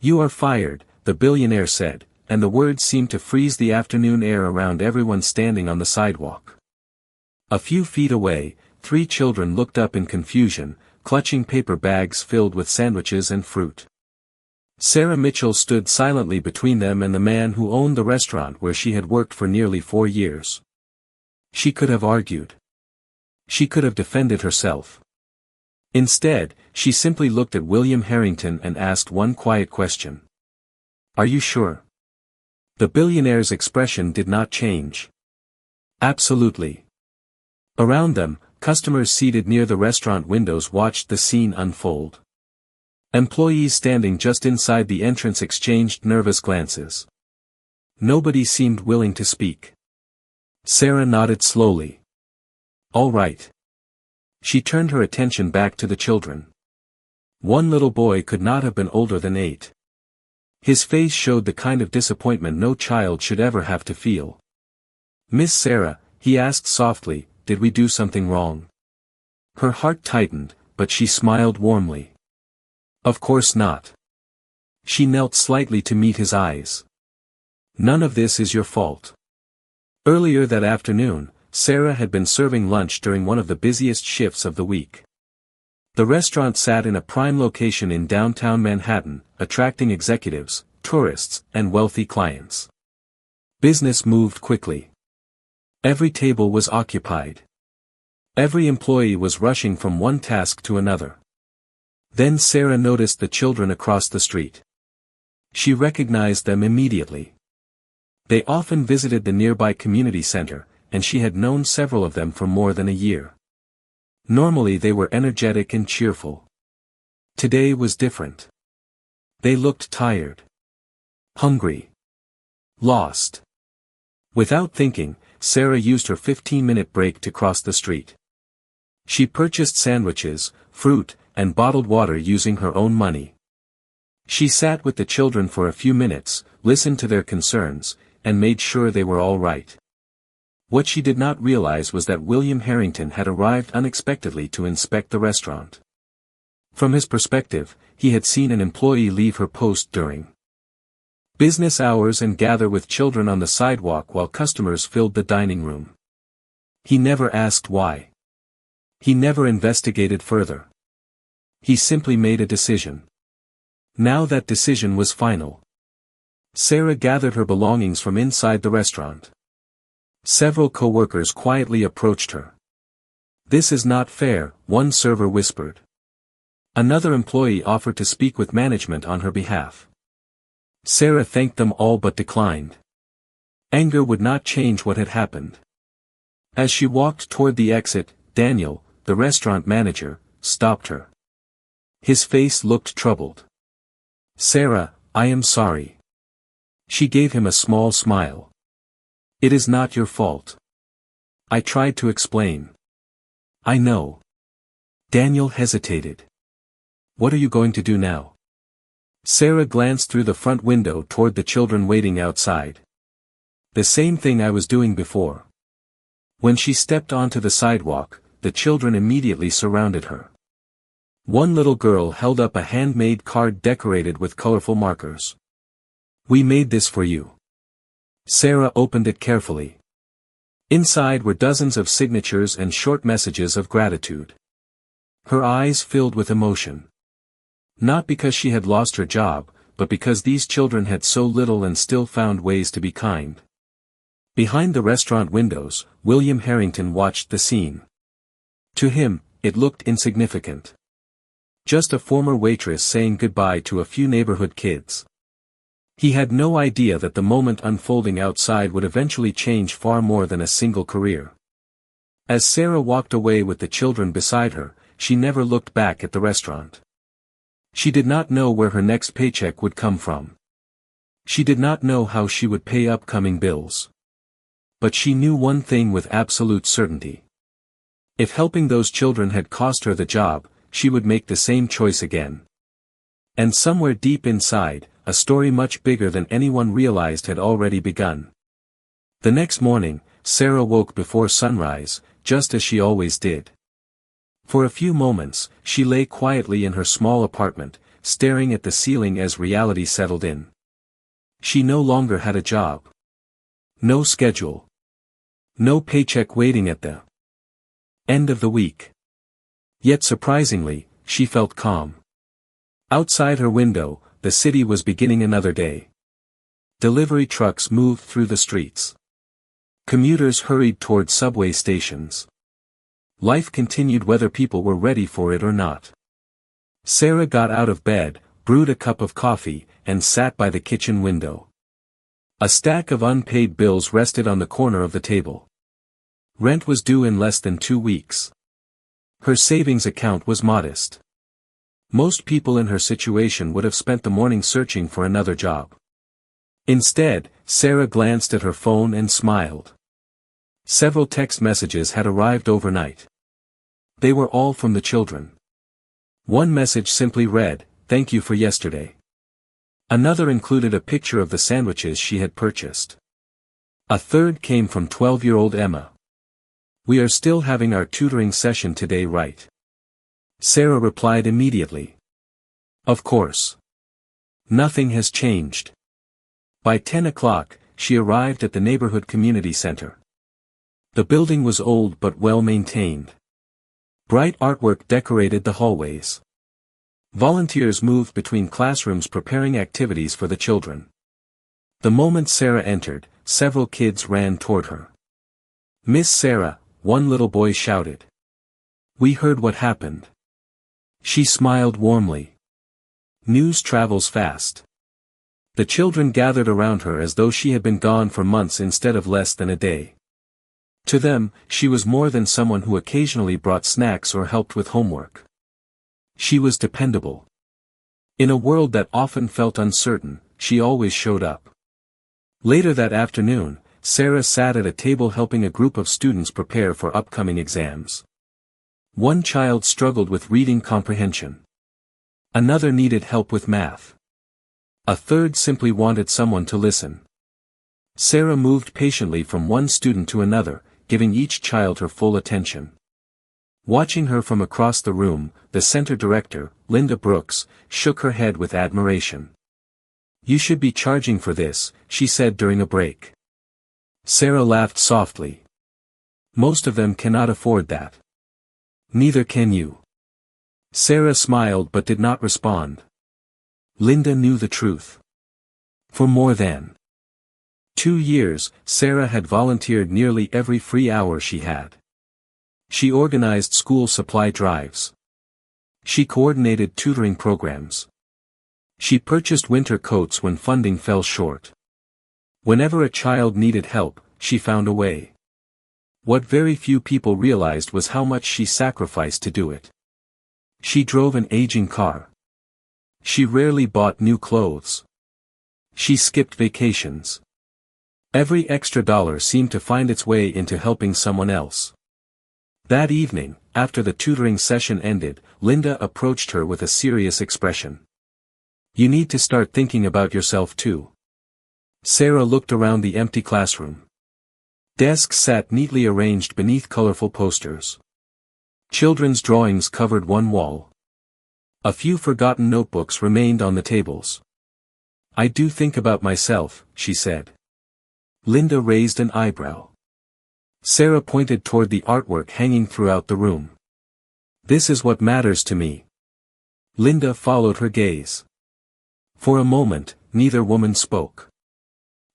"You are fired," the billionaire said, and the words seemed to freeze the afternoon air around everyone standing on the sidewalk. A few feet away, 3 children looked up in confusion, clutching paper bags filled with sandwiches and fruit. Sarah Mitchell stood silently between them and the man who owned the restaurant where she had worked for nearly 4 years. She could have argued. She could have defended herself. Instead, she simply looked at William Harrington and asked one quiet question. "Are you sure?" The billionaire's expression did not change. "Absolutely." Around them, customers seated near the restaurant windows watched the scene unfold. Employees standing just inside the entrance exchanged nervous glances. Nobody seemed willing to speak. Sarah nodded slowly. "All right." She turned her attention back to the children. One little boy could not have been older than 8. His face showed the kind of disappointment no child should ever have to feel. "Miss Sarah," he asked softly, "did we do something wrong?" Her heart tightened, but she smiled warmly. "Of course not." She knelt slightly to meet his eyes. "None of this is your fault." Earlier that afternoon, Sarah had been serving lunch during one of the busiest shifts of the week. The restaurant sat in a prime location in downtown Manhattan, attracting executives, tourists, and wealthy clients. Business moved quickly. Every table was occupied. Every employee was rushing from one task to another. Then Sarah noticed the children across the street. She recognized them immediately. They often visited the nearby community center, and she had known several of them for more than a year. Normally they were energetic and cheerful. Today was different. They looked tired. Hungry. Lost. Without thinking, Sarah used her 15-minute break to cross the street. She purchased sandwiches, fruit, and bottled water using her own money. She sat with the children for a few minutes, listened to their concerns, and made sure they were all right. What she did not realize was that William Harrington had arrived unexpectedly to inspect the restaurant. From his perspective, he had seen an employee leave her post during business hours and gather with children on the sidewalk while customers filled the dining room. He never asked why. He never investigated further. He simply made a decision. Now that decision was final. Sarah gathered her belongings from inside the restaurant. Several co-workers quietly approached her. "This is not fair," one server whispered. Another employee offered to speak with management on her behalf. Sarah thanked them all but declined. Anger would not change what had happened. As she walked toward the exit, Daniel, the restaurant manager, stopped her. His face looked troubled. "Sarah, I am sorry." She gave him a small smile. "It is not your fault. I tried to explain." "I know." Daniel hesitated. "What are you going to do now?" Sarah glanced through the front window toward the children waiting outside. "The same thing I was doing before." When she stepped onto the sidewalk, the children immediately surrounded her. One little girl held up a handmade card decorated with colorful markers. "We made this for you." Sarah opened it carefully. Inside were dozens of signatures and short messages of gratitude. Her eyes filled with emotion. Not because she had lost her job, but because these children had so little and still found ways to be kind. Behind the restaurant windows, William Harrington watched the scene. To him, it looked insignificant. Just a former waitress saying goodbye to a few neighborhood kids. He had no idea that the moment unfolding outside would eventually change far more than a single career. As Sarah walked away with the children beside her, she never looked back at the restaurant. She did not know where her next paycheck would come from. She did not know how she would pay upcoming bills. But she knew one thing with absolute certainty. If helping those children had cost her the job, she would make the same choice again. And somewhere deep inside, a story much bigger than anyone realized had already begun. The next morning, Sarah woke before sunrise, just as she always did. For a few moments, she lay quietly in her small apartment, staring at the ceiling as reality settled in. She no longer had a job. No schedule. No paycheck waiting at the end of the week. Yet surprisingly, she felt calm. Outside her window, the city was beginning another day. Delivery trucks moved through the streets. Commuters hurried toward subway stations. Life continued whether people were ready for it or not. Sarah got out of bed, brewed a cup of coffee, and sat by the kitchen window. A stack of unpaid bills rested on the corner of the table. Rent was due in less than 2 weeks. Her savings account was modest. Most people in her situation would have spent the morning searching for another job. Instead, Sarah glanced at her phone and smiled. Several text messages had arrived overnight. They were all from the children. One message simply read, "Thank you for yesterday." Another included a picture of the sandwiches she had purchased. A third came from 12-year-old Emma. "We are still having our tutoring session today, right?" Sarah replied immediately. "Of course. Nothing has changed." By 10 o'clock, she arrived at the neighborhood community center. The building was old but well maintained. Bright artwork decorated the hallways. Volunteers moved between classrooms preparing activities for the children. The moment Sarah entered, several kids ran toward her. "Miss Sarah," one little boy shouted. "We heard what happened." She smiled warmly. News travels fast. The children gathered around her as though she had been gone for months instead of less than a day. To them, she was more than someone who occasionally brought snacks or helped with homework. She was dependable. In a world that often felt uncertain, she always showed up. Later that afternoon, Sarah sat at a table helping a group of students prepare for upcoming exams. One child struggled with reading comprehension. Another needed help with math. A third simply wanted someone to listen. Sarah moved patiently from one student to another, giving each child her full attention. Watching her from across the room, the center director, Linda Brooks, shook her head with admiration. "You should be charging for this," she said during a break. Sarah laughed softly. "Most of them cannot afford that." "Neither can you." Sarah smiled but did not respond. Linda knew the truth. For more than 2 years, Sarah had volunteered nearly every free hour she had. She organized school supply drives. She coordinated tutoring programs. She purchased winter coats when funding fell short. Whenever a child needed help, she found a way. What very few people realized was how much she sacrificed to do it. She drove an aging car. She rarely bought new clothes. She skipped vacations. Every extra dollar seemed to find its way into helping someone else. That evening, after the tutoring session ended, Linda approached her with a serious expression. "You need to start thinking about yourself too." Sarah looked around the empty classroom. Desks sat neatly arranged beneath colorful posters. Children's drawings covered one wall. A few forgotten notebooks remained on the tables. "I do think about myself," she said. Linda raised an eyebrow. Sarah pointed toward the artwork hanging throughout the room. "This is what matters to me." Linda followed her gaze. For a moment, neither woman spoke.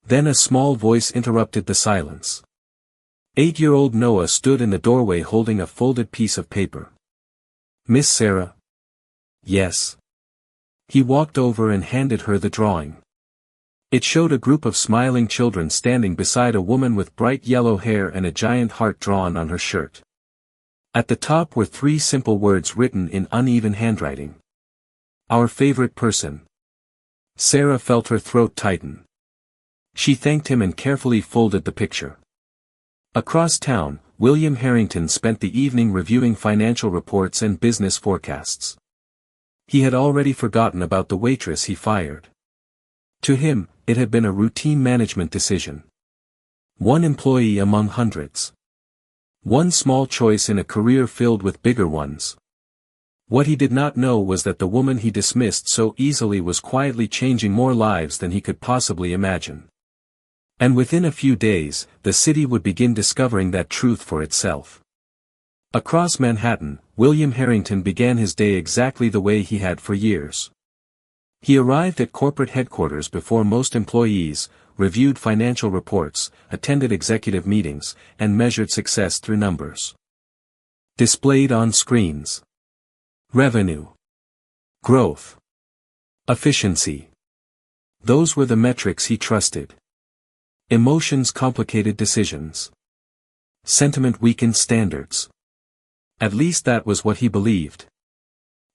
Then a small voice interrupted the silence. 8-year-old Noah stood in the doorway holding a folded piece of paper. "Miss Sarah?" "Yes." He walked over and handed her the drawing. It showed a group of smiling children standing beside a woman with bright yellow hair and a giant heart drawn on her shirt. At the top were 3 simple words written in uneven handwriting. "Our favorite person." Sarah felt her throat tighten. She thanked him and carefully folded the picture. Across town, William Harrington spent the evening reviewing financial reports and business forecasts. He had already forgotten about the waitress he fired. To him, it had been a routine management decision. One employee among hundreds. One small choice in a career filled with bigger ones. What he did not know was that the woman he dismissed so easily was quietly changing more lives than he could possibly imagine. And within a few days, the city would begin discovering that truth for itself. Across Manhattan, William Harrington began his day exactly the way he had for years. He arrived at corporate headquarters before most employees, reviewed financial reports, attended executive meetings, and measured success through numbers displayed on screens. Revenue, growth, efficiency. Those were the metrics he trusted. Emotions complicated decisions. Sentiment weakened standards. At least that was what he believed.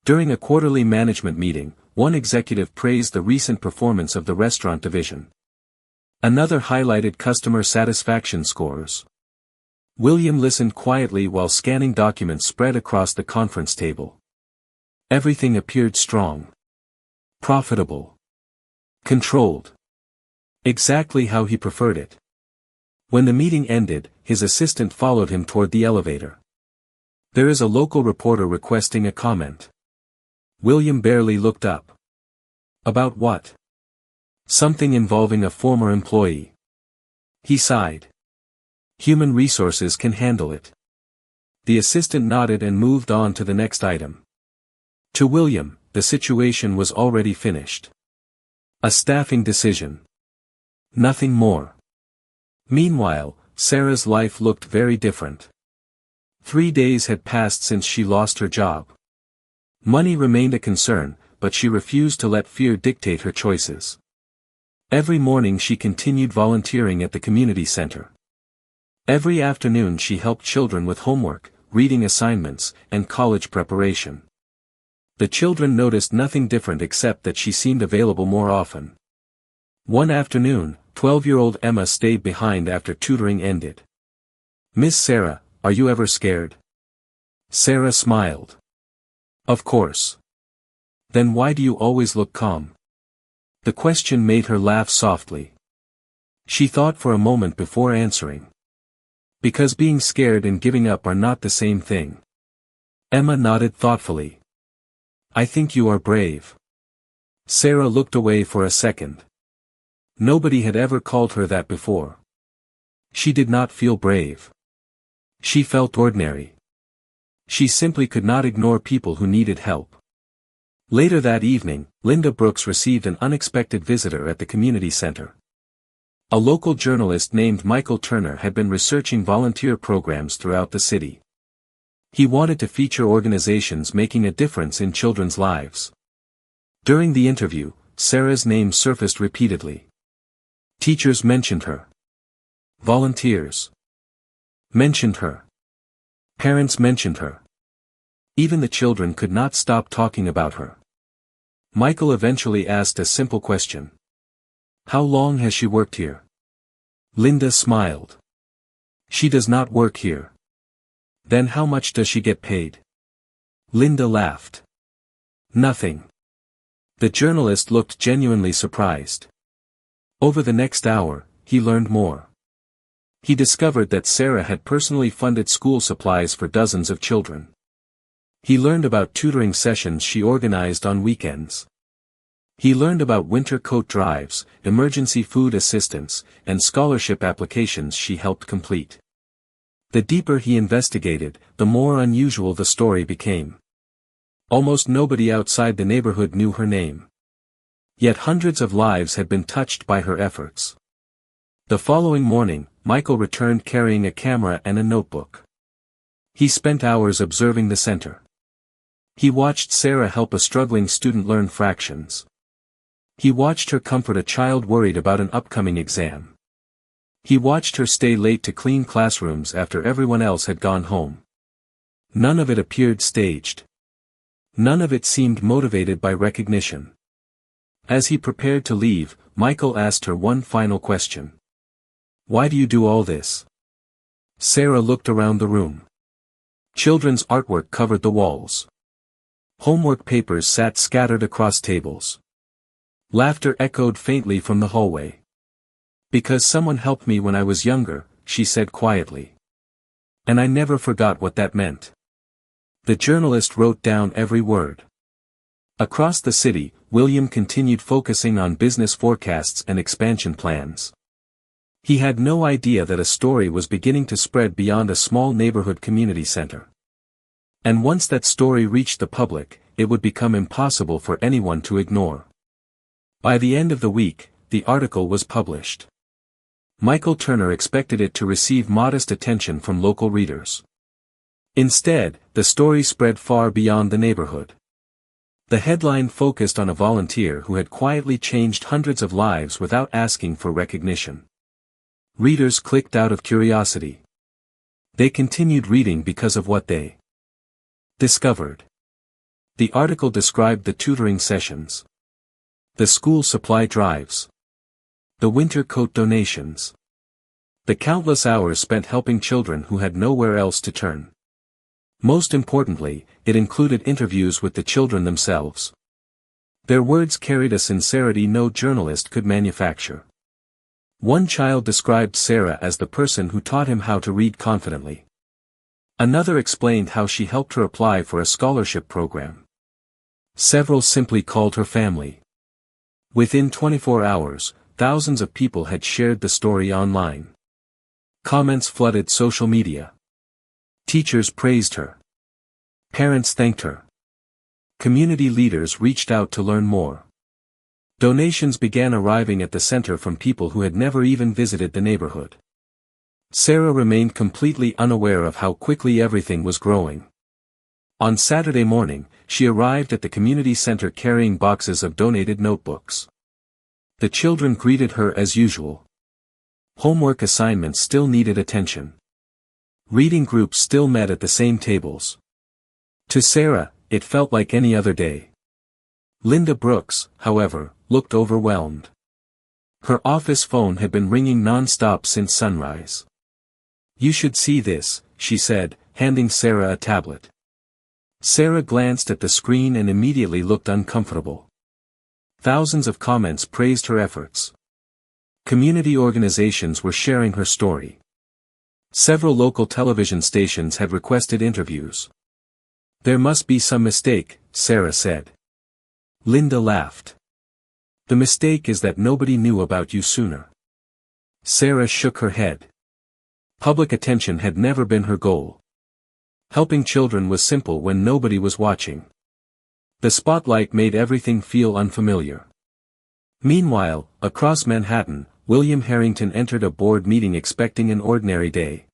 During a quarterly management meeting, one executive praised the recent performance of the restaurant division. Another highlighted customer satisfaction scores. William listened quietly while scanning documents spread across the conference table. Everything appeared strong. Profitable. Controlled. Exactly how he preferred it. When the meeting ended, his assistant followed him toward the elevator. There is a local reporter requesting a comment. William barely looked up. About what? Something involving a former employee. He sighed. Human resources can handle it. The assistant nodded and moved on to the next item. To William, the situation was already finished. A staffing decision. Nothing more. Meanwhile, Sarah's life looked very different. 3 days had passed since she lost her job. Money remained a concern, but she refused to let fear dictate her choices. Every morning she continued volunteering at the community center. Every afternoon she helped children with homework, reading assignments, and college preparation. The children noticed nothing different except that she seemed available more often. One afternoon, 12-year-old Emma stayed behind after tutoring ended. "Miss Sarah, are you ever scared?" Sarah smiled. "Of course. Then why do you always look calm?" The question made her laugh softly. She thought for a moment before answering. "Because being scared and giving up are not the same thing." Emma nodded thoughtfully. "I think you are brave." Sarah looked away for a second. Nobody had ever called her that before. She did not feel brave. She felt ordinary. She simply could not ignore people who needed help. Later that evening, Linda Brooks received an unexpected visitor at the community center. A local journalist named Michael Turner had been researching volunteer programs throughout the city. He wanted to feature organizations making a difference in children's lives. During the interview, Sarah's name surfaced repeatedly. Teachers mentioned her. Volunteers mentioned her. Parents mentioned her. Even the children could not stop talking about her. Michael eventually asked a simple question. "How long has she worked here?" Linda smiled. "She does not work here." "Then how much does she get paid?" Linda laughed. "Nothing." The journalist looked genuinely surprised. Over the next hour, he learned more. He discovered that Sarah had personally funded school supplies for dozens of children. He learned about tutoring sessions she organized on weekends. He learned about winter coat drives, emergency food assistance, and scholarship applications she helped complete. The deeper he investigated, the more unusual the story became. Almost nobody outside the neighborhood knew her name. Yet hundreds of lives had been touched by her efforts. The following morning, Michael returned carrying a camera and a notebook. He spent hours observing the center. He watched Sarah help a struggling student learn fractions. He watched her comfort a child worried about an upcoming exam. He watched her stay late to clean classrooms after everyone else had gone home. None of it appeared staged. None of it seemed motivated by recognition. As he prepared to leave, Michael asked her one final question. "Why do you do all this?" Sarah looked around the room. Children's artwork covered the walls. Homework papers sat scattered across tables. Laughter echoed faintly from the hallway. "Because someone helped me when I was younger," she said quietly. "And I never forgot what that meant." The journalist wrote down every word. Across the city, William continued focusing on business forecasts and expansion plans. He had no idea that a story was beginning to spread beyond a small neighborhood community center. And once that story reached the public, it would become impossible for anyone to ignore. By the end of the week, the article was published. Michael Turner expected it to receive modest attention from local readers. Instead, the story spread far beyond the neighborhood. The headline focused on a volunteer who had quietly changed hundreds of lives without asking for recognition. Readers clicked out of curiosity. They continued reading because of what they discovered. The article described the tutoring sessions, the school supply drives, the winter coat donations, the countless hours spent helping children who had nowhere else to turn. Most importantly, it included interviews with the children themselves. Their words carried a sincerity no journalist could manufacture. One child described Sarah as the person who taught him how to read confidently. Another explained how she helped her apply for a scholarship program. Several simply called her family. Within 24 hours, thousands of people had shared the story online. Comments flooded social media. Teachers praised her. Parents thanked her. Community leaders reached out to learn more. Donations began arriving at the center from people who had never even visited the neighborhood. Sarah remained completely unaware of how quickly everything was growing. On Saturday morning, she arrived at the community center carrying boxes of donated notebooks. The children greeted her as usual. Homework assignments still needed attention. Reading groups still met at the same tables. To Sarah, it felt like any other day. Linda Brooks, however, looked overwhelmed. Her office phone had been ringing non-stop since sunrise. "You should see this," she said, handing Sarah a tablet. Sarah glanced at the screen and immediately looked uncomfortable. Thousands of comments praised her efforts. Community organizations were sharing her story. Several local television stations had requested interviews. "There must be some mistake," Sarah said. Linda laughed. "The mistake is that nobody knew about you sooner." Sarah shook her head. Public attention had never been her goal. Helping children was simple when nobody was watching. The spotlight made everything feel unfamiliar. Meanwhile, across Manhattan, William Harrington entered a board meeting expecting an ordinary day.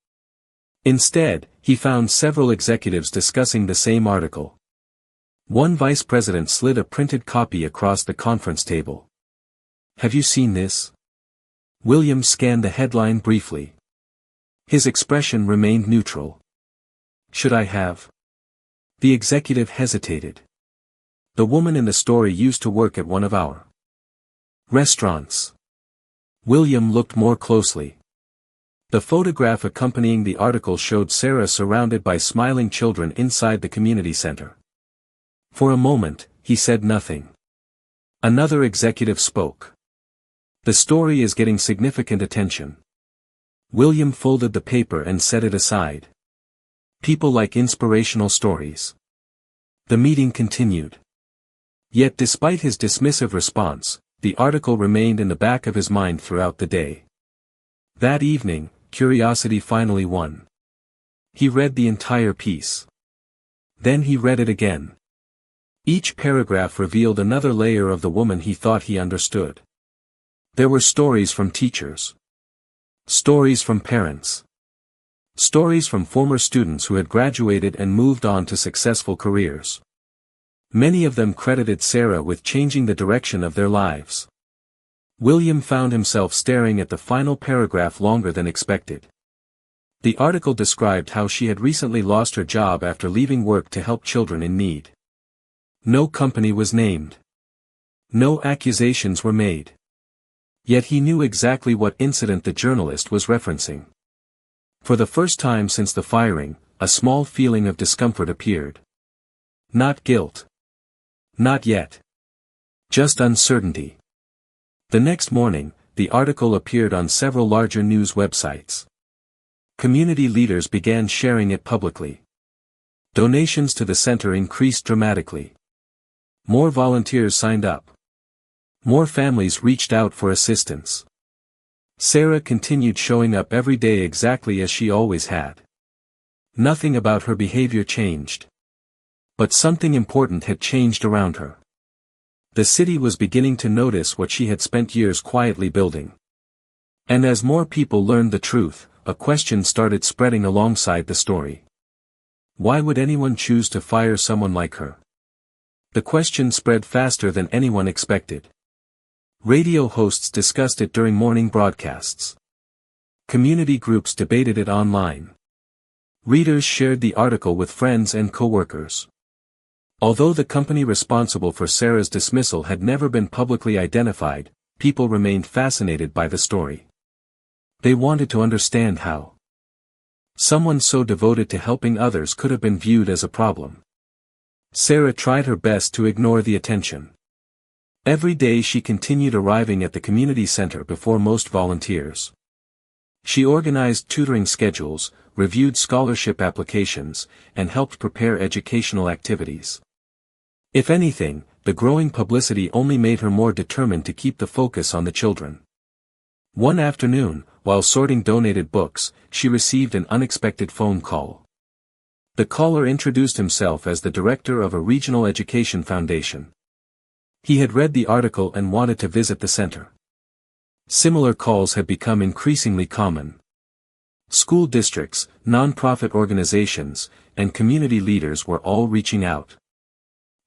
Instead, he found several executives discussing the same article. One vice president slid a printed copy across the conference table. "Have you seen this?" William scanned the headline briefly. His expression remained neutral. "Should I have?" The executive hesitated. "The woman in the story used to work at one of our restaurants." William looked more closely. The photograph accompanying the article showed Sarah surrounded by smiling children inside the community center. For a moment, he said nothing. Another executive spoke. "The story is getting significant attention." William folded the paper and set it aside. People like inspirational stories. The meeting continued. Yet despite his dismissive response, the article remained in the back of his mind throughout the day. That evening, curiosity finally won. He read the entire piece. Then he read it again. Each paragraph revealed another layer of the woman he thought he understood. There were stories from teachers. Stories from parents. Stories from former students who had graduated and moved on to successful careers. Many of them credited Sarah with changing the direction of their lives. William found himself staring at the final paragraph longer than expected. The article described how she had recently lost her job after leaving work to help children in need. No company was named. No accusations were made. Yet he knew exactly what incident the journalist was referencing. For the first time since the firing, a small feeling of discomfort appeared. Not guilt. Not yet. Just uncertainty. The next morning, the article appeared on several larger news websites. Community leaders began sharing it publicly. Donations to the center increased dramatically. More volunteers signed up. More families reached out for assistance. Sarah continued showing up every day exactly as she always had. Nothing about her behavior changed. But something important had changed around her. The city was beginning to notice what she had spent years quietly building. And as more people learned the truth, a question started spreading alongside the story. Why would anyone choose to fire someone like her? The question spread faster than anyone expected. Radio hosts discussed it during morning broadcasts. Community groups debated it online. Readers shared the article with friends and co-workers. Although the company responsible for Sarah's dismissal had never been publicly identified, people remained fascinated by the story. They wanted to understand how someone so devoted to helping others could have been viewed as a problem. Sarah tried her best to ignore the attention. Every day she continued arriving at the community center before most volunteers. She organized tutoring schedules, reviewed scholarship applications, and helped prepare educational activities. If anything, the growing publicity only made her more determined to keep the focus on the children. One afternoon, while sorting donated books, she received an unexpected phone call. The caller introduced himself as the director of a regional education foundation. He had read the article and wanted to visit the center. Similar calls had become increasingly common. School districts, non-profit organizations, and community leaders were all reaching out.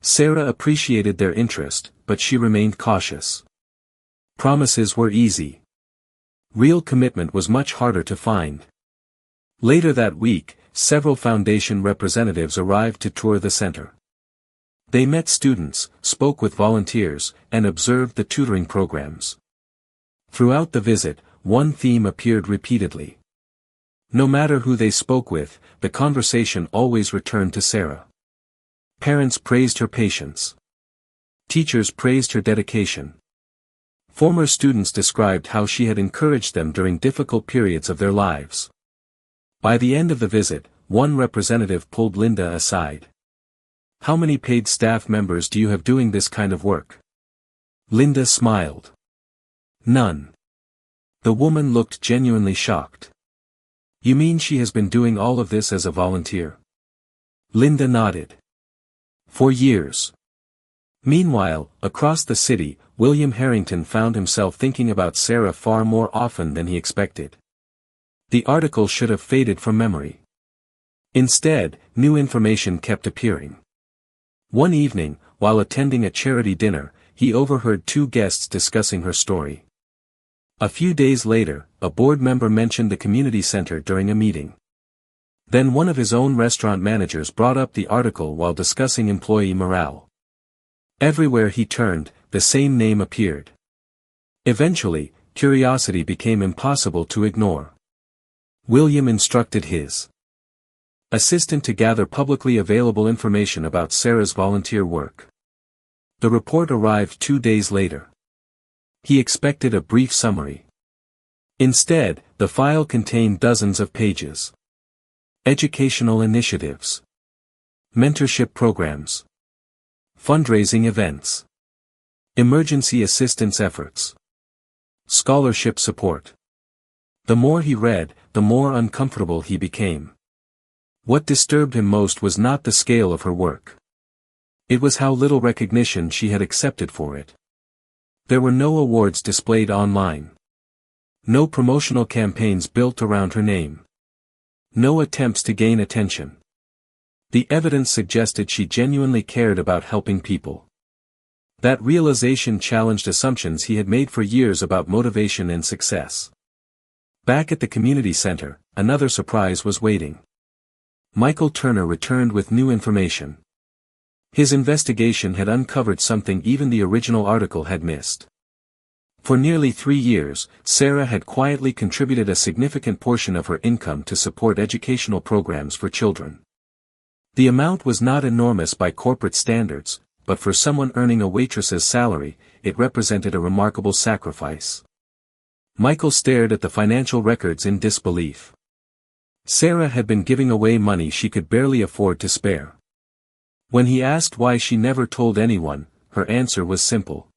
Sarah appreciated their interest, but she remained cautious. Promises were easy. Real commitment was much harder to find. Later that week, several foundation representatives arrived to tour the center. They met students, spoke with volunteers, and observed the tutoring programs. Throughout the visit, one theme appeared repeatedly. No matter who they spoke with, the conversation always returned to Sarah. Parents praised her patience. Teachers praised her dedication. Former students described how she had encouraged them during difficult periods of their lives. By the end of the visit, one representative pulled Linda aside. "How many paid staff members do you have doing this kind of work?" Linda smiled. "None." The woman looked genuinely shocked. "You mean she has been doing all of this as a volunteer?" Linda nodded. "For years." Meanwhile, across the city, William Harrington found himself thinking about Sarah far more often than he expected. The article should have faded from memory. Instead, new information kept appearing. One evening, while attending a charity dinner, he overheard two guests discussing her story. A few days later, a board member mentioned the community center during a meeting. Then one of his own restaurant managers brought up the article while discussing employee morale. Everywhere he turned, the same name appeared. Eventually, curiosity became impossible to ignore. William instructed his assistant to gather publicly available information about Sarah's volunteer work. The report arrived 2 days later. He expected a brief summary. Instead, the file contained dozens of pages. Educational initiatives. Mentorship programs. Fundraising events. Emergency assistance efforts. Scholarship support. The more he read, the more uncomfortable he became. What disturbed him most was not the scale of her work. It was how little recognition she had accepted for it. There were no awards displayed online. No promotional campaigns built around her name. No attempts to gain attention. The evidence suggested she genuinely cared about helping people. That realization challenged assumptions he had made for years about motivation and success. Back at the community center, another surprise was waiting. Michael Turner returned with new information. His investigation had uncovered something even the original article had missed. For nearly 3 years, Sarah had quietly contributed a significant portion of her income to support educational programs for children. The amount was not enormous by corporate standards, but for someone earning a waitress's salary, it represented a remarkable sacrifice. Michael stared at the financial records in disbelief. Sarah had been giving away money she could barely afford to spare. When he asked why she never told anyone, her answer was simple.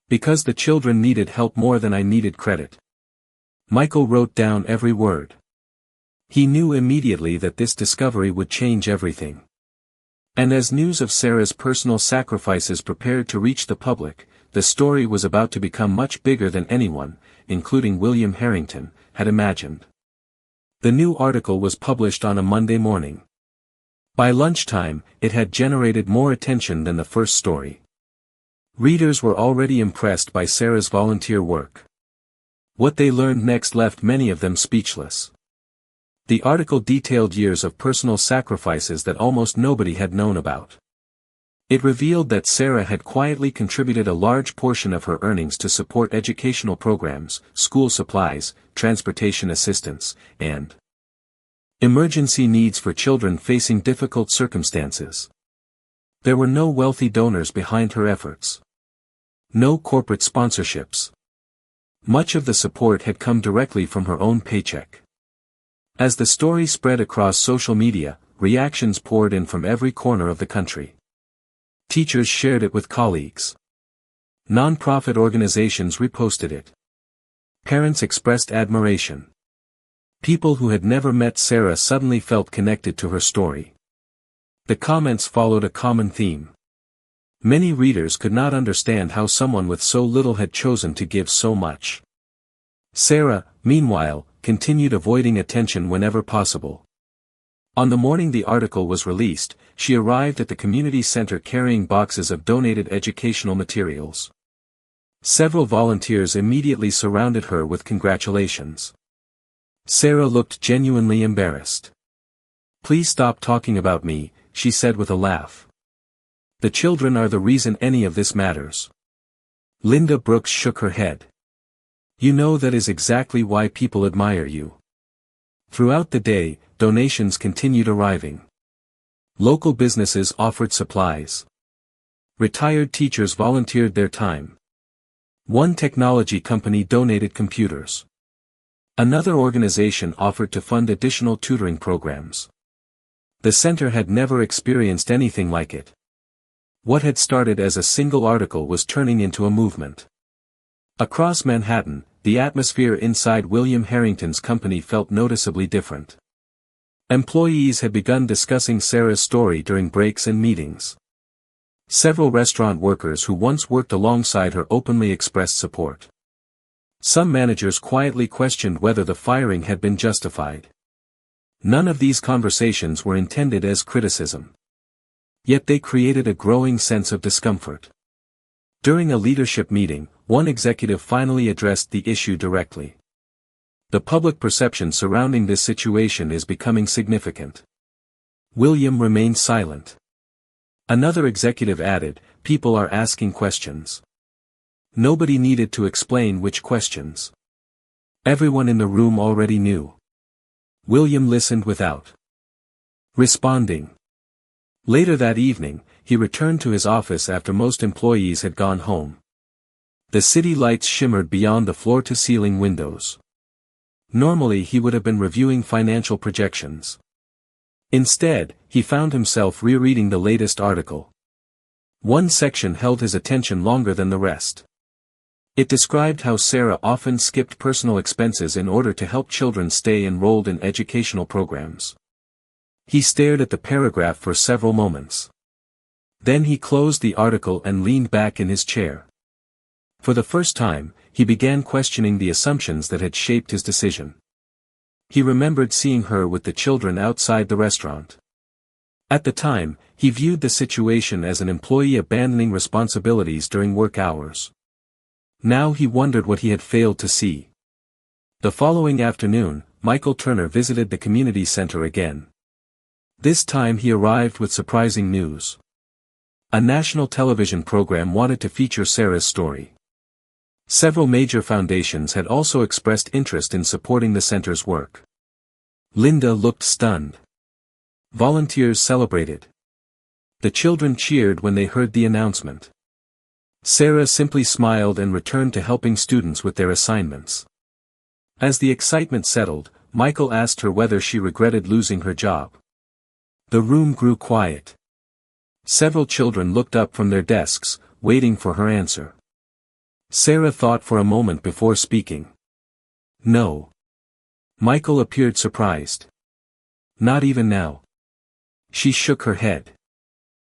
Because the children needed help more than I needed credit. Michael wrote down every word. He knew immediately that this discovery would change everything. And as news of Sarah's personal sacrifices prepared to reach the public, the story was about to become much bigger than anyone, including William Harrington, had imagined. The new article was published on a Monday morning. By lunchtime, it had generated more attention than the first story. Readers were already impressed by Sarah's volunteer work. What they learned next left many of them speechless. The article detailed years of personal sacrifices that almost nobody had known about. It revealed that Sarah had quietly contributed a large portion of her earnings to support educational programs, school supplies, transportation assistance, and emergency needs for children facing difficult circumstances. There were no wealthy donors behind her efforts. No corporate sponsorships. Much of the support had come directly from her own paycheck. As the story spread across social media, reactions poured in from every corner of the country. Teachers shared it with colleagues. Non-profit organizations reposted it. Parents expressed admiration. People who had never met Sarah suddenly felt connected to her story. The comments followed a common theme. Many readers could not understand how someone with so little had chosen to give so much. Sarah, meanwhile, continued avoiding attention whenever possible. On the morning the article was released, she arrived at the community center carrying boxes of donated educational materials. Several volunteers immediately surrounded her with congratulations. Sarah looked genuinely embarrassed. "Please stop talking about me," she said with a laugh. "The children are the reason any of this matters." Linda Brooks shook her head. "You know that is exactly why people admire you." Throughout the day, donations continued arriving. Local businesses offered supplies. Retired teachers volunteered their time. One technology company donated computers. Another organization offered to fund additional tutoring programs. The center had never experienced anything like it. What had started as a single article was turning into a movement. Across Manhattan, the atmosphere inside William Harrington's company felt noticeably different. Employees had begun discussing Sarah's story during breaks and meetings. Several restaurant workers who once worked alongside her openly expressed support. Some managers quietly questioned whether the firing had been justified. None of these conversations were intended as criticism. Yet they created a growing sense of discomfort. During a leadership meeting, one executive finally addressed the issue directly. "The public perception surrounding this situation is becoming significant." William remained silent. Another executive added, "People are asking questions." Nobody needed to explain which questions. Everyone in the room already knew. William listened without responding. Later that evening, he returned to his office after most employees had gone home. The city lights shimmered beyond the floor-to-ceiling windows. Normally he would have been reviewing financial projections. Instead, he found himself rereading the latest article. One section held his attention longer than the rest. It described how Sarah often skipped personal expenses in order to help children stay enrolled in educational programs. He stared at the paragraph for several moments. Then he closed the article and leaned back in his chair. For the first time, he began questioning the assumptions that had shaped his decision. He remembered seeing her with the children outside the restaurant. At the time, he viewed the situation as an employee abandoning responsibilities during work hours. Now he wondered what he had failed to see. The following afternoon, Michael Turner visited the community center again. This time he arrived with surprising news. A national television program wanted to feature Sarah's story. Several major foundations had also expressed interest in supporting the center's work. Linda looked stunned. Volunteers celebrated. The children cheered when they heard the announcement. Sarah simply smiled and returned to helping students with their assignments. As the excitement settled, Michael asked her whether she regretted losing her job. The room grew quiet. Several children looked up from their desks, waiting for her answer. Sarah thought for a moment before speaking. No. Michael appeared surprised. Not even now. She shook her head.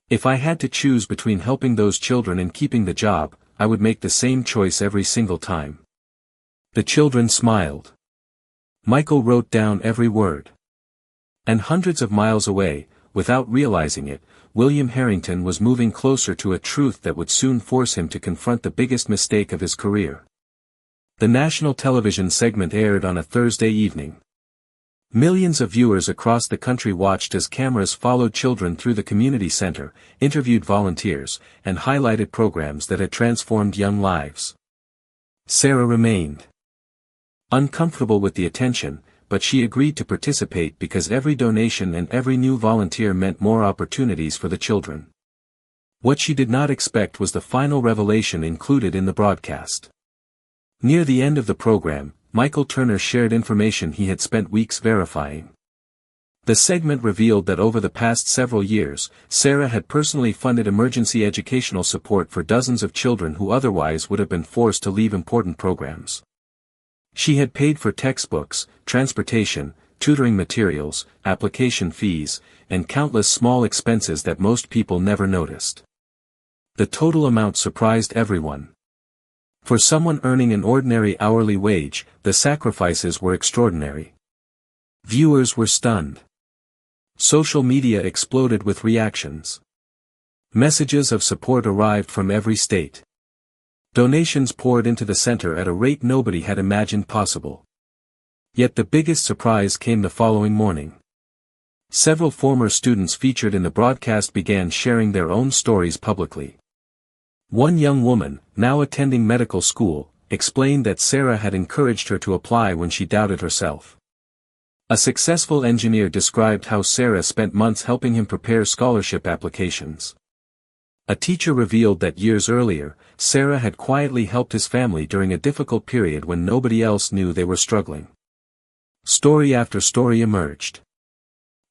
If I had to choose between helping those children and keeping the job, I would make the same choice every single time. The children smiled. Michael wrote down every word. And hundreds of miles away, without realizing it, William Harrington was moving closer to a truth that would soon force him to confront the biggest mistake of his career. The national television segment aired on a Thursday evening. Millions of viewers across the country watched as cameras followed children through the community center, interviewed volunteers, and highlighted programs that had transformed young lives. Sarah remained uncomfortable with the attention, but she agreed to participate because every donation and every new volunteer meant more opportunities for the children. What she did not expect was the final revelation included in the broadcast. Near the end of the program, Michael Turner shared information he had spent weeks verifying. The segment revealed that over the past several years, Sarah had personally funded emergency educational support for dozens of children who otherwise would have been forced to leave important programs. She had paid for textbooks, transportation, tutoring materials, application fees, and countless small expenses that most people never noticed. The total amount surprised everyone. For someone earning an ordinary hourly wage, the sacrifices were extraordinary. Viewers were stunned. Social media exploded with reactions. Messages of support arrived from every state. Donations poured into the center at a rate nobody had imagined possible. Yet the biggest surprise came the following morning. Several former students featured in the broadcast began sharing their own stories publicly. One young woman, now attending medical school, explained that Sarah had encouraged her to apply when she doubted herself. A successful engineer described how Sarah spent months helping him prepare scholarship applications. A teacher revealed that years earlier, Sarah had quietly helped his family during a difficult period when nobody else knew they were struggling. Story after story emerged.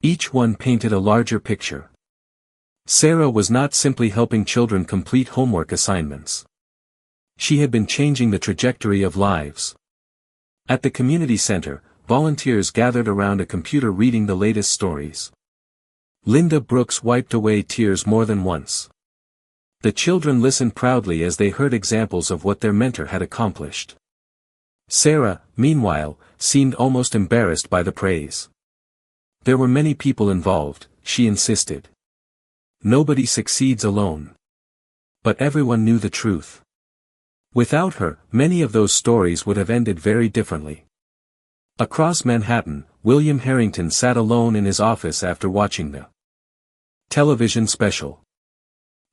Each one painted a larger picture. Sarah was not simply helping children complete homework assignments. She had been changing the trajectory of lives. At the community center, volunteers gathered around a computer reading the latest stories. Linda Brooks wiped away tears more than once. The children listened proudly as they heard examples of what their mentor had accomplished. Sarah, meanwhile, seemed almost embarrassed by the praise. There were many people involved, she insisted. Nobody succeeds alone. But everyone knew the truth. Without her, many of those stories would have ended very differently. Across Manhattan, William Harrington sat alone in his office after watching the television special.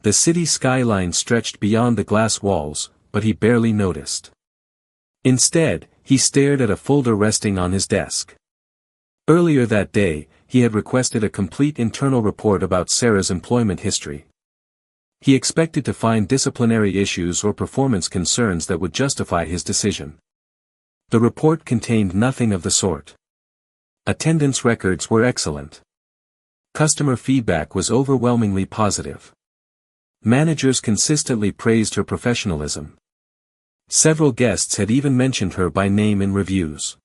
The city skyline stretched beyond the glass walls, but he barely noticed. Instead, he stared at a folder resting on his desk. Earlier that day, he had requested a complete internal report about Sarah's employment history. He expected to find disciplinary issues or performance concerns that would justify his decision. The report contained nothing of the sort. Attendance records were excellent. Customer feedback was overwhelmingly positive. Managers consistently praised her professionalism. Several guests had even mentioned her by name in reviews.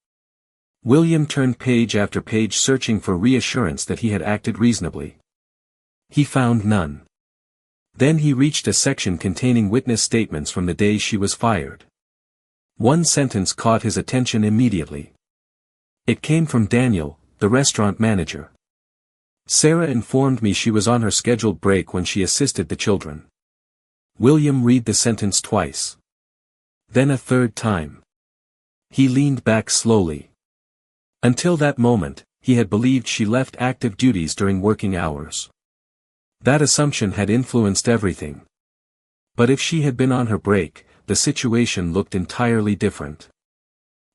William turned page after page searching for reassurance that he had acted reasonably. He found none. Then he reached a section containing witness statements from the day she was fired. One sentence caught his attention immediately. It came from Daniel, the restaurant manager. Sarah informed me she was on her scheduled break when she assisted the children. William read the sentence twice. Then a third time. He leaned back slowly. Until that moment, he had believed she left active duties during working hours. That assumption had influenced everything. But if she had been on her break, the situation looked entirely different.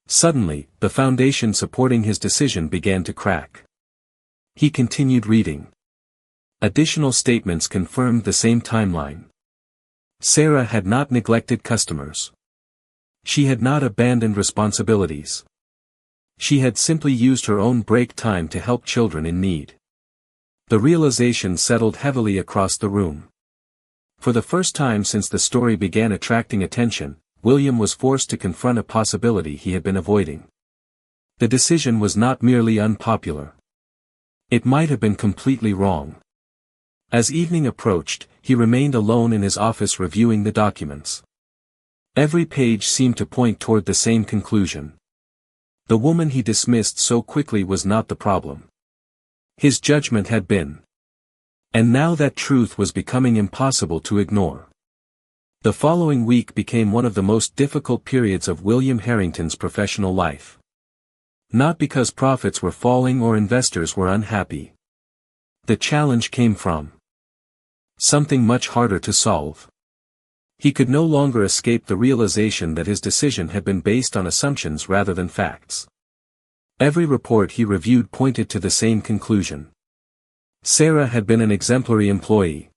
Suddenly, the foundation supporting his decision began to crack. He continued reading. Additional statements confirmed the same timeline. Sarah had not neglected customers. She had not abandoned responsibilities. She had simply used her own break time to help children in need. The realization settled heavily across the room. For the first time since the story began attracting attention, William was forced to confront a possibility he had been avoiding. The decision was not merely unpopular. It might have been completely wrong. As evening approached, he remained alone in his office reviewing the documents. Every page seemed to point toward the same conclusion. The woman he dismissed so quickly was not the problem. His judgment had been. And now that truth was becoming impossible to ignore. The following week became one of the most difficult periods of William Harrington's professional life. Not because profits were falling or investors were unhappy. The challenge came from something much harder to solve. He could no longer escape the realization that his decision had been based on assumptions rather than facts. Every report he reviewed pointed to the same conclusion. Sarah had been an exemplary employee.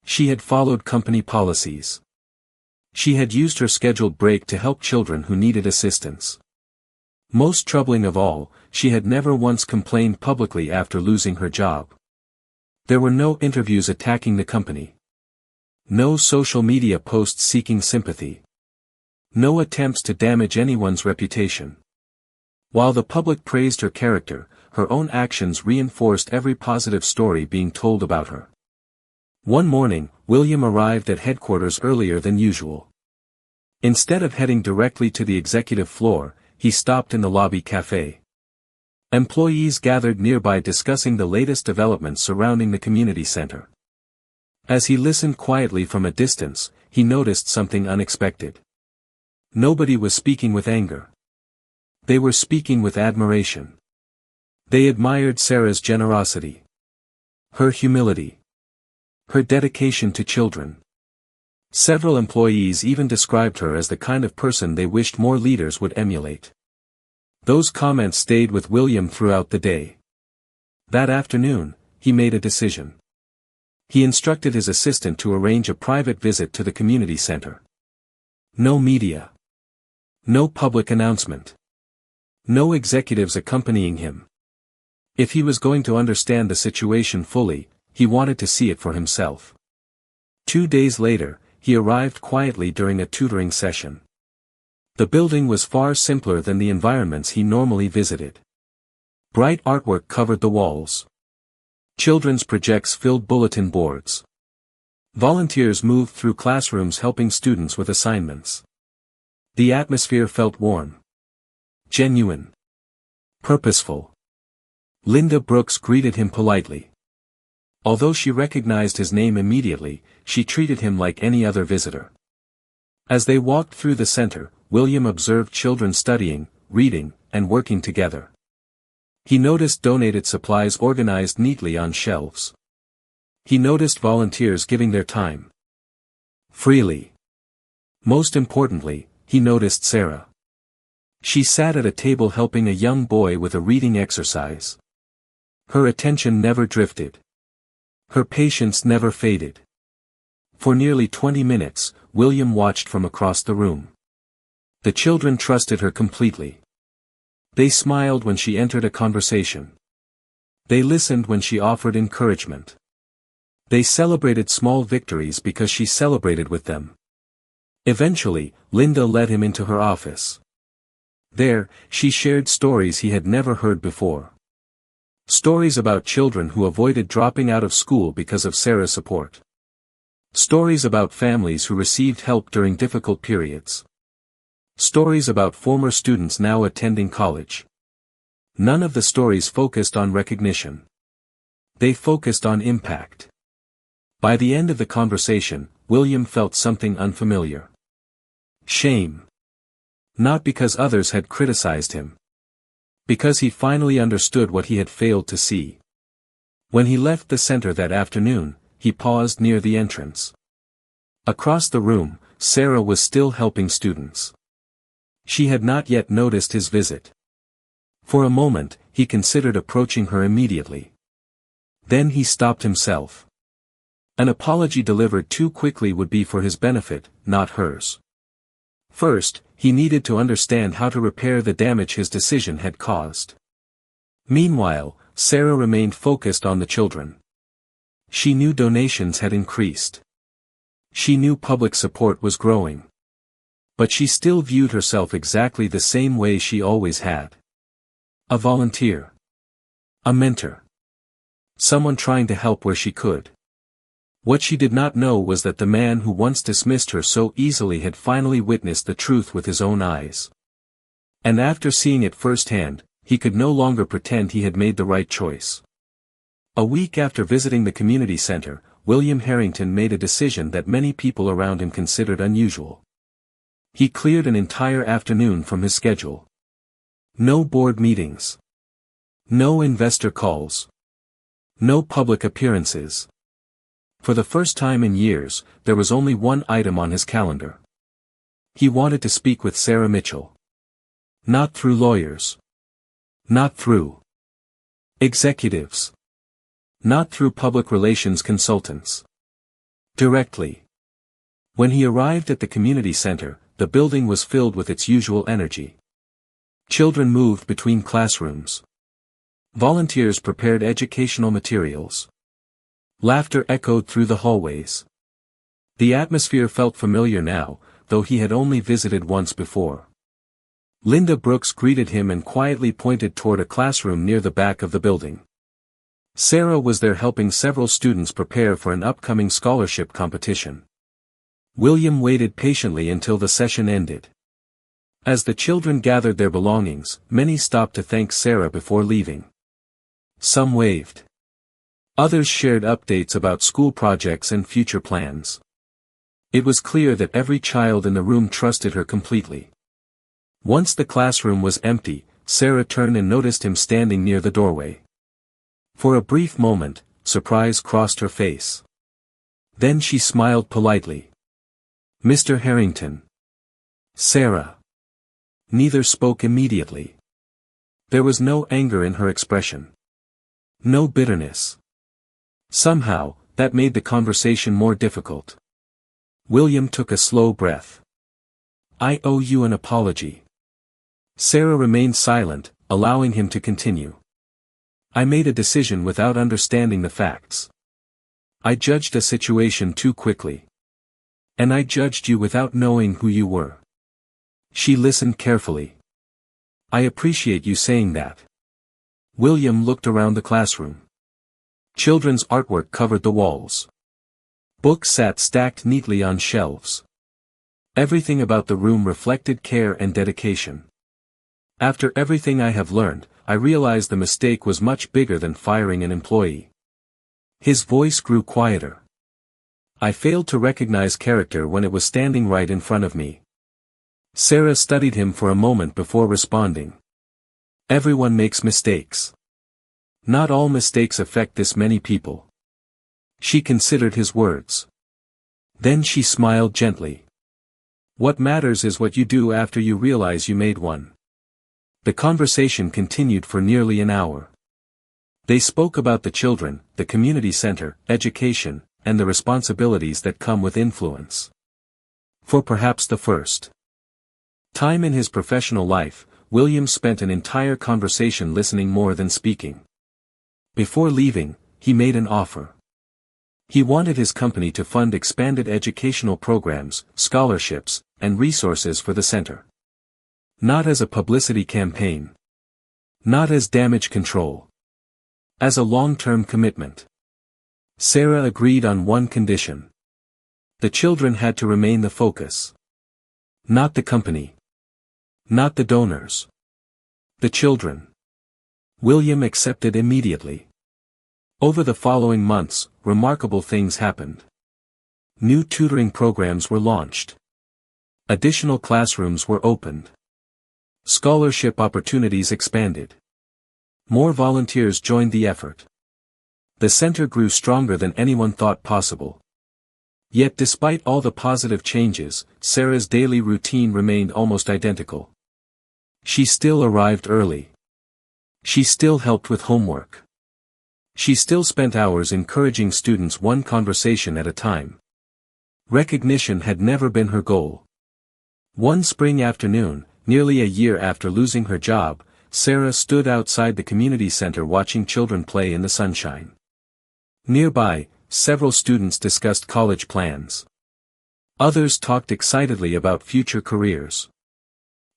She had followed company policies. She had used her scheduled break to help children who needed assistance. Most troubling of all, she had never once complained publicly after losing her job. There were no interviews attacking the company. No social media posts seeking sympathy. No attempts to damage anyone's reputation. While the public praised her character, her own actions reinforced every positive story being told about her. One morning, William arrived at headquarters earlier than usual. Instead of heading directly to the executive floor, he stopped in the lobby cafe. Employees gathered nearby discussing the latest developments surrounding the community center. As he listened quietly from a distance, he noticed something unexpected. Nobody was speaking with anger. They were speaking with admiration. They admired Sarah's generosity. Her humility. Her dedication to children. Several employees even described her as the kind of person they wished more leaders would emulate. Those comments stayed with William throughout the day. That afternoon, he made a decision. He instructed his assistant to arrange a private visit to the community center. No media. No public announcement. No executives accompanying him. If he was going to understand the situation fully, he wanted to see it for himself. 2 days later, he arrived quietly during a tutoring session. The building was far simpler than the environments he normally visited. Bright artwork covered the walls. Children's projects filled bulletin boards. Volunteers moved through classrooms helping students with assignments. The atmosphere felt warm. Genuine. Purposeful. Linda Brooks greeted him politely. Although she recognized his name immediately, she treated him like any other visitor. As they walked through the center, William observed children studying, reading, and working together. He noticed donated supplies organized neatly on shelves. He noticed volunteers giving their time freely. Most importantly, he noticed Sarah. She sat at a table helping a young boy with a reading exercise. Her attention never drifted. Her patience never faded. For nearly 20 minutes, William watched from across the room. The children trusted her completely. They smiled when she entered a conversation. They listened when she offered encouragement. They celebrated small victories because she celebrated with them. Eventually, Linda led him into her office. There, she shared stories he had never heard before. Stories about children who avoided dropping out of school because of Sarah's support. Stories about families who received help during difficult periods. Stories about former students now attending college. None of the stories focused on recognition. They focused on impact. By the end of the conversation, William felt something unfamiliar. Shame. Not because others had criticized him. Because he finally understood what he had failed to see. When he left the center that afternoon, he paused near the entrance. Across the room, Sarah was still helping students. She had not yet noticed his visit. For a moment, he considered approaching her immediately. Then he stopped himself. An apology delivered too quickly would be for his benefit, not hers. First, he needed to understand how to repair the damage his decision had caused. Meanwhile, Sarah remained focused on the children. She knew donations had increased. She knew public support was growing. But she still viewed herself exactly the same way she always had. A volunteer. A mentor. Someone trying to help where she could. What she did not know was that the man who once dismissed her so easily had finally witnessed the truth with his own eyes. And after seeing it firsthand, he could no longer pretend he had made the right choice. A week after visiting the community center, William Harrington made a decision that many people around him considered unusual. He cleared an entire afternoon from his schedule. No board meetings. No investor calls. No public appearances. For the first time in years, there was only one item on his calendar. He wanted to speak with Sarah Mitchell. Not through lawyers. Not through executives. Not through public relations consultants. Directly. When he arrived at the community center, the building was filled with its usual energy. Children moved between classrooms. Volunteers prepared educational materials. Laughter echoed through the hallways. The atmosphere felt familiar now, though he had only visited once before. Linda Brooks greeted him and quietly pointed toward a classroom near the back of the building. Sarah was there helping several students prepare for an upcoming scholarship competition. William waited patiently until the session ended. As the children gathered their belongings, many stopped to thank Sarah before leaving. Some waved. Others shared updates about school projects and future plans. It was clear that every child in the room trusted her completely. Once the classroom was empty, Sarah turned and noticed him standing near the doorway. For a brief moment, surprise crossed her face. Then she smiled politely. "Mr. Harrington." "Sarah." Neither spoke immediately. There was no anger in her expression. No bitterness. Somehow, that made the conversation more difficult. William took a slow breath. "I owe you an apology." Sarah remained silent, allowing him to continue. "I made a decision without understanding the facts. I judged a situation too quickly. And I judged you without knowing who you were." She listened carefully. "I appreciate you saying that." William looked around the classroom. Children's artwork covered the walls. Books sat stacked neatly on shelves. Everything about the room reflected care and dedication. "After everything I have learned, I realize the mistake was much bigger than firing an employee." His voice grew quieter. "I failed to recognize character when it was standing right in front of me." Sarah studied him for a moment before responding. "Everyone makes mistakes. Not all mistakes affect this many people." She considered his words. Then she smiled gently. "What matters is what you do after you realize you made one." The conversation continued for nearly an hour. They spoke about the children, the community center, education, and the responsibilities that come with influence. For perhaps the first time in his professional life, William spent an entire conversation listening more than speaking. Before leaving, he made an offer. He wanted his company to fund expanded educational programs, scholarships, and resources for the center. Not as a publicity campaign. Not as damage control. As a long-term commitment. Sarah agreed on one condition. The children had to remain the focus. Not the company. Not the donors. The children. William accepted immediately. Over the following months, remarkable things happened. New tutoring programs were launched. Additional classrooms were opened. Scholarship opportunities expanded. More volunteers joined the effort. The center grew stronger than anyone thought possible. Yet despite all the positive changes, Sarah's daily routine remained almost identical. She still arrived early. She still helped with homework. She still spent hours encouraging students one conversation at a time. Recognition had never been her goal. One spring afternoon, nearly a year after losing her job, Sarah stood outside the community center watching children play in the sunshine. Nearby, several students discussed college plans. Others talked excitedly about future careers.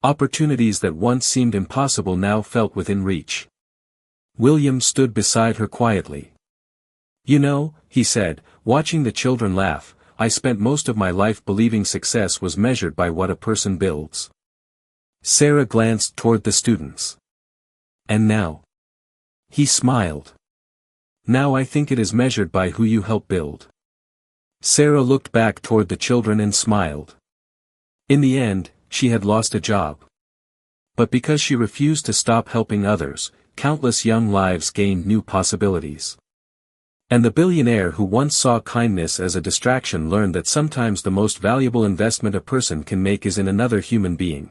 Opportunities that once seemed impossible now felt within reach. William stood beside her quietly. "You know," he said, watching the children laugh, "I spent most of my life believing success was measured by what a person builds." Sarah glanced toward the students. "And now?" He smiled. "Now I think it is measured by who you help build." Sarah looked back toward the children and smiled. In the end, she had lost a job. But because she refused to stop helping others, countless young lives gained new possibilities. And the billionaire who once saw kindness as a distraction learned that sometimes the most valuable investment a person can make is in another human being.